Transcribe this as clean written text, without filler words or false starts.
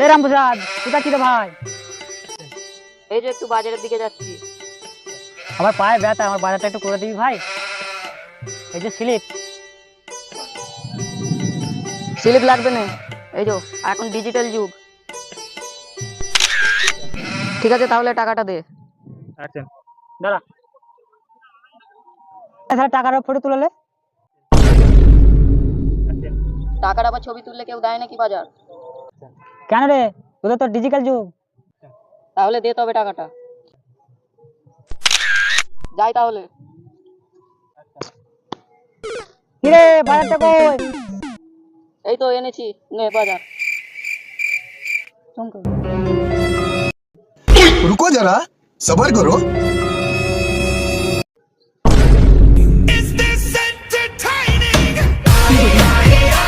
এ রামপ্রসাদ, কোথা ছিল ভাই? এই যে একটু বাজারের দিকে যাচ্ছি। আমার পায়ে ব্যথা, আমার বাজারটা একটু করে দিবি ভাই। এই যে স্লিপ। স্লিপ লাগবে না, এই যে এখন ডিজিটাল যুগ। ঠিক আছে তাহলে টাকাটা দে। আচ্ছা দাঁড়া, তাহলে টাকার ফটো তুলে নে। টাকার আবার ছবি তুললে কেউ দেয় নাকি বাজার? কেন রে, তোদের তো ডিজিটাল যুগ। তাহলে দে তবে টাকাটা। যাই তাহলে। কিরে বাজারটা কই? এই তো এনেছি, নে বাজার। रुको जरा, सबर करो।